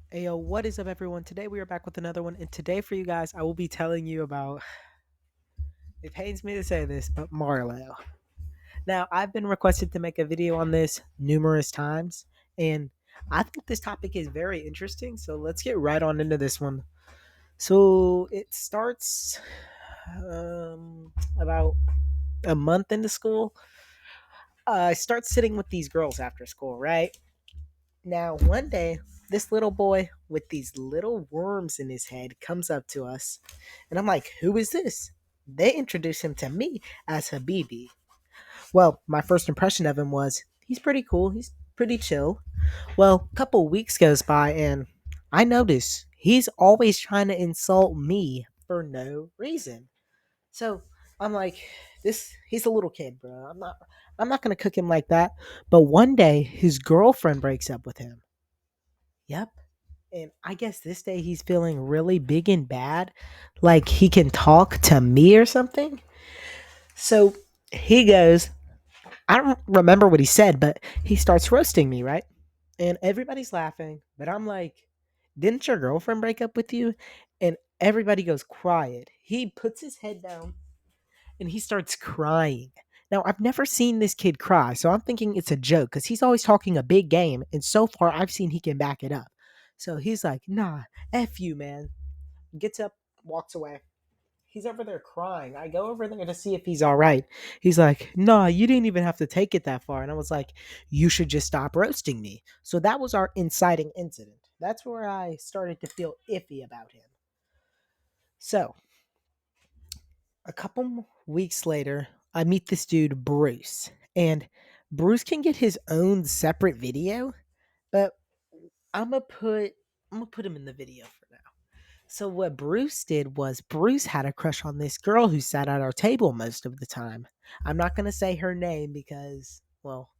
Hey yo, what is up, everyone? Today we are back with another one, and today for you guys, I will be telling you about. It pains me to say this, but Marlo. Now, I've been requested to make a video on this numerous times, and I think this topic is very interesting. So let's get right on into this one. So it starts about a month into school. I start sitting with these girls after school, right? Now, one day, this little boy with these little worms in his head comes up to us, and I'm like, who is this? They introduce him to me as Habibi. Well, my first impression of him was he's pretty cool, he's pretty chill. Well, a couple weeks goes by, and I notice he's always trying to insult me for no reason. So I'm like, this he's a little kid, bro. I'm not gonna cook him like that. But one day his girlfriend breaks up with him. Yep. And I guess this day he's feeling really big and bad, like he can talk to me or something. So he goes, I don't remember what he said, but he starts roasting me, right? And everybody's laughing, but I'm like, didn't your girlfriend break up with you? And everybody goes quiet. He puts his head down and he starts crying. Now, I've never seen this kid cry, so I'm thinking it's a joke because he's always talking a big game, and so far I've seen he can back it up. So he's like, nah, F you, man. Gets up, walks away. He's over there crying. I go over there to see if he's all right. He's like, nah, you didn't even have to take it that far. And I was like, you should just stop roasting me. So that was our inciting incident. That's where I started to feel iffy about him. So a couple weeks later, I meet this dude, Bruce. And Bruce can get his own separate video, but I'm gonna put I'm gonna put him in the video for now. So what Bruce did was Bruce had a crush on this girl who sat at our table most of the time. I'm not gonna say her name because, well,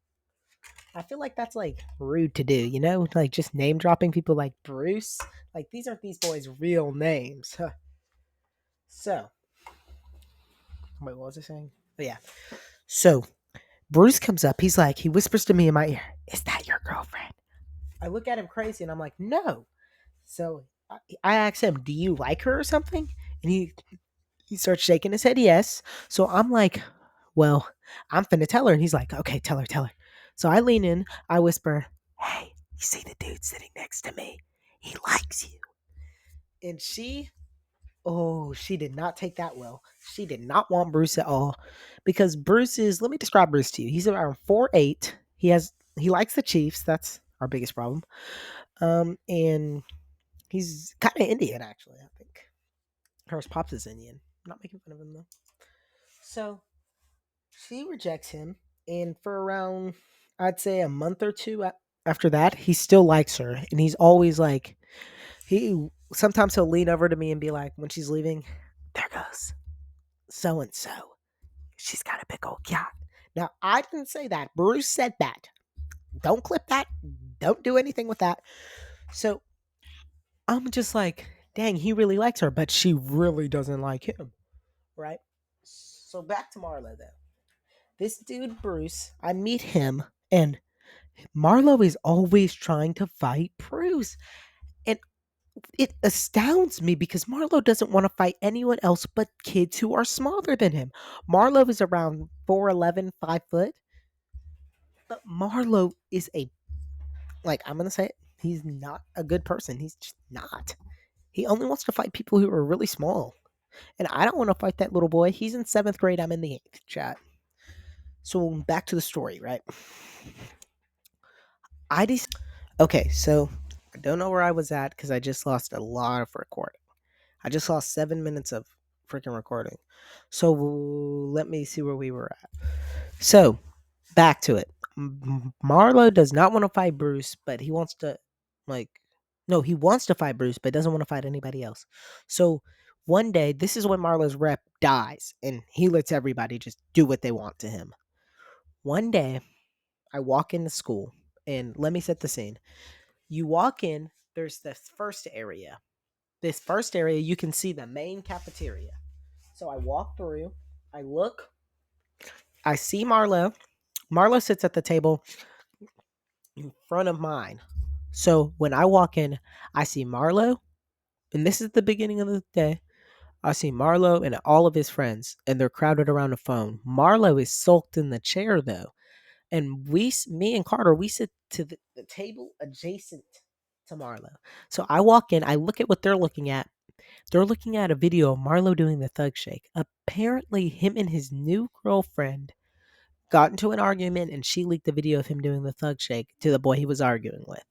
I feel like that's like rude to do, like just name dropping people like Bruce. Like these aren't these boys' real names. So, wait, what was I saying? Oh yeah. So Bruce comes up. He whispers to me in my ear, "Is that your girlfriend?" I look at him crazy, and I'm like, "No." So I ask him, "Do you like her or something?" And he starts shaking his head, yes. So I'm like, well, I'm finna tell her. And he's like, okay, tell her, tell her. So I lean in, I whisper, hey, you see the dude sitting next to me? He likes you. And she did not take that well. She did not want Bruce at all. Because let me describe Bruce to you. He's around 4'8". He likes the Chiefs. That's our biggest problem. And he's kind of Indian, actually, I think. His pops is Indian. I'm not making fun of him, though. So she rejects him, and for around, I'd say, a month or two after that, he still likes her, and he's always like, he sometimes he'll lean over to me and be like, when she's leaving, there goes so and so. She's got a big old yacht. Now I didn't say that. Bruce said that. Don't clip that. Don't do anything with that. So I'm just like, dang, he really likes her, but she really doesn't like him, right? So back to Marlo though. This dude Bruce, I meet him, and Marlo is always trying to fight Bruce. And it astounds me because Marlo doesn't want to fight anyone else but kids who are smaller than him. Marlo is around 4'11", 5 foot. But Marlo is I'm going to say it, he's not a good person. He's just not. He only wants to fight people who are really small. And I don't want to fight that little boy. He's in seventh grade. I'm in the eighth, chat. So back to the story, right? I just Okay, so I don't know where I was at because I just lost a lot of recording. I just lost 7 minutes of freaking recording. So let me see where we were at. So back to it. Marlo does not want to fight Bruce, but he wants to, like, no, he wants to fight Bruce, but doesn't want to fight anybody else. So one day, this is when Marlo's rep dies, and he lets everybody just do what they want to him. One day, I walk into school, and let me set the scene. You walk in, there's this first area. This first area, you can see the main cafeteria. So I walk through, I look, I see Marlo. Marlo sits at the table in front of mine. So when I walk in, I see Marlo, and this is the beginning of the day. I see Marlo and all of his friends, and they're crowded around a phone. Marlo is sulked in the chair though, and me and Carter, we sit to the table adjacent to Marlo. So I walk in, I look at what they're looking at. They're looking at a video of Marlo doing the thug shake. Apparently, him and his new girlfriend got into an argument, and she leaked the video of him doing the thug shake to the boy he was arguing with.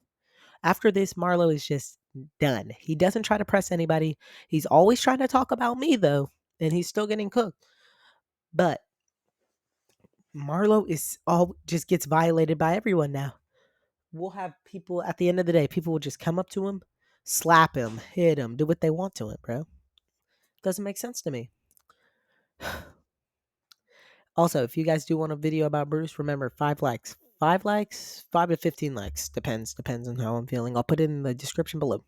After this, Marlo is just done. He doesn't try to press anybody. He's always trying to talk about me though, and he's still getting cooked. But Marlo is all just gets violated by everyone now. We'll have people at the end of the day, people will just come up to him, slap him, hit him, do what they want to him, bro. Doesn't make sense to me. Also, if you guys do want a video about Bruce, remember 5 likes. 5 likes, 5 to 15 likes. Depends on how I'm feeling. I'll put it in the description below.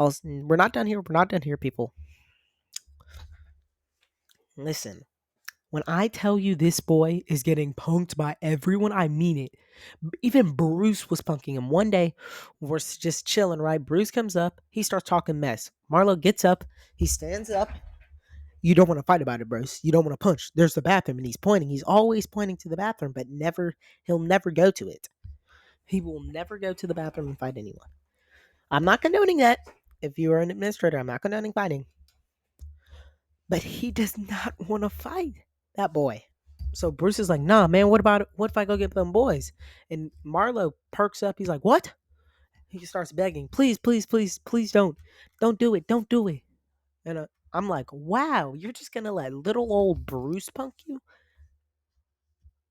Also, we're not done here. We're not done here, people. Listen, when I tell you this boy is getting punked by everyone, I mean it. Even Bruce was punking him. One day, we're just chilling, right? Bruce comes up. He starts talking mess. Marlo gets up. He stands up. You don't want to fight about it, Bruce. You don't want to punch. There's the bathroom, and he's pointing. He's always pointing to the bathroom, but he'll never go to it. He will never go to the bathroom and fight anyone. I'm not condoning that. If you are an administrator, I'm not condoning fighting. But he does not want to fight that boy. So Bruce is like, nah, man, what if I go get them boys? And Marlo perks up. He's like, what? He starts begging, please, please, please, please don't do it. Don't do it. And I'm like, wow, you're just going to let little old Bruce punk you?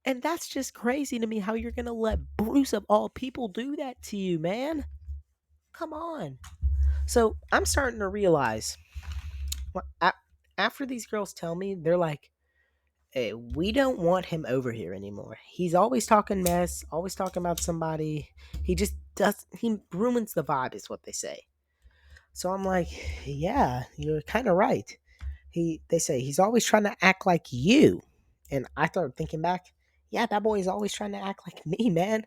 And that's just crazy to me how you're going to let Bruce of all people do that to you, man. Come on. So I'm starting to realize after these girls tell me, they're like, hey, we don't want him over here anymore. He's always talking mess, always talking about somebody. He ruins the vibe, is what they say. So I'm like, yeah, you're kind of right. They say he's always trying to act like you. And I started thinking back, yeah, that boy is always trying to act like me, man.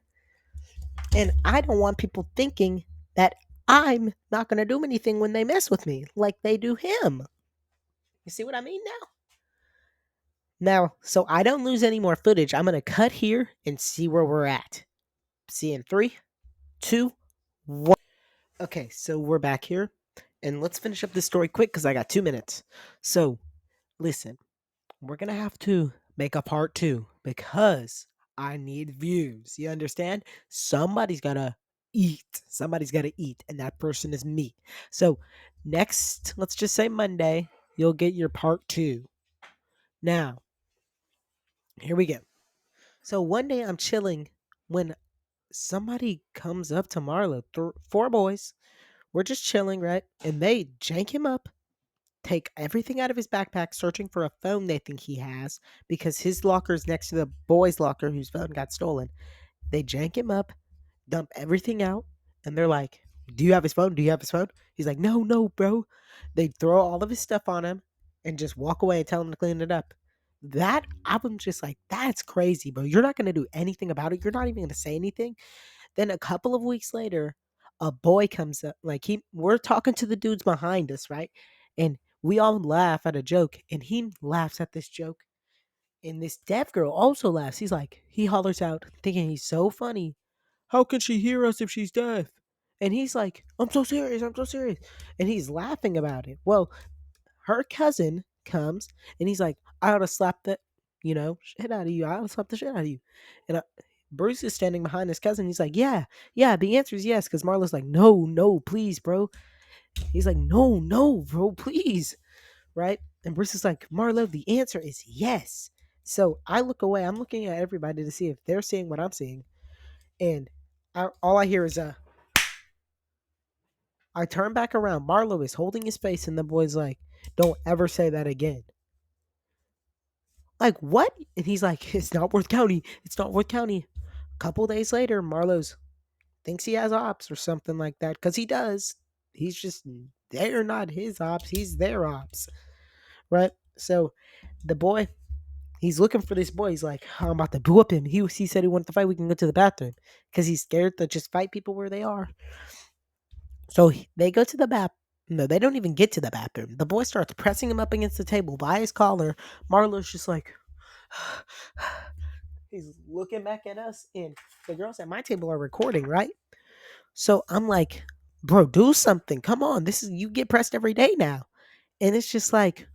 And I don't want people thinking that I'm not going to do anything when they mess with me like they do him. You see what I mean now? Now, so I don't lose any more footage, I'm going to cut here and see where we're at. See you in 3, 2, 1. Okay, so we're back here. And let's finish up this story quick because I got 2 minutes. So, listen, we're going to have to make a part 2 because I need views. You understand? Somebody's got to eat. Somebody's got to eat. And that person is me. So, next, let's just say Monday, you'll get your part 2. Now, here we go. So one day I'm chilling when somebody comes up to Marlo. 4 boys. We're just chilling, right? And they jank him up, take everything out of his backpack, searching for a phone they think he has because his locker is next to the boy's locker whose phone got stolen. They jank him up, dump everything out, and they're like, do you have his phone? Do you have his phone? He's like, no, no, bro. They throw all of his stuff on him and just walk away and tell him to clean it up. That I'm just like, that's crazy, bro. You're not gonna do anything about it. You're not even gonna say anything. Then a couple of weeks later, a boy comes up. Like we're talking to the dudes behind us, right? And we all laugh at a joke, and he laughs at this joke. And this deaf girl also laughs. He hollers out, thinking he's so funny. How can she hear us if she's deaf? And he's like, I'm so serious. I'm so serious. And he's laughing about it. Well, her cousin comes and he's like, I ought to slap the, shit out of you. I ought to slap the shit out of you. And Bruce is standing behind his cousin. He's like, yeah, yeah, the answer is yes. Because Marlo's like, no, no, please, bro. He's like, no, no, bro, please. Right? And Bruce is like, Marlo, the answer is yes. So I look away. I'm looking at everybody to see if they're seeing what I'm seeing. And all I hear is I turn back around. Marlo is holding his face, and the boy's like, don't ever say that again. Like, what? And he's like, it's not Worth County. It's not Worth County. A couple days later, Marlo's thinks he has ops or something like that, because he does. He's just, they're not his ops. He's their ops. Right? So the boy, He's looking for this boy. He's like, I'm about to whoop him. He said he wanted to fight. We can go to the bathroom because he's scared to just fight people where they are. So they go to the bath. No, they don't even get to the bathroom. The boy starts pressing him up against the table by his collar. Marlo's just like, he's looking back at us, and the girls at my table are recording, right? So I'm like, bro, do something. Come on. You get pressed every day now. And it's just like,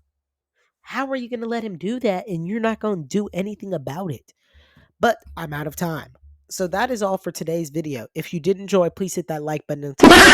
how are you going to let him do that and you're not going to do anything about it? But I'm out of time. So that is all for today's video. If you did enjoy, please hit that like button and subscribe.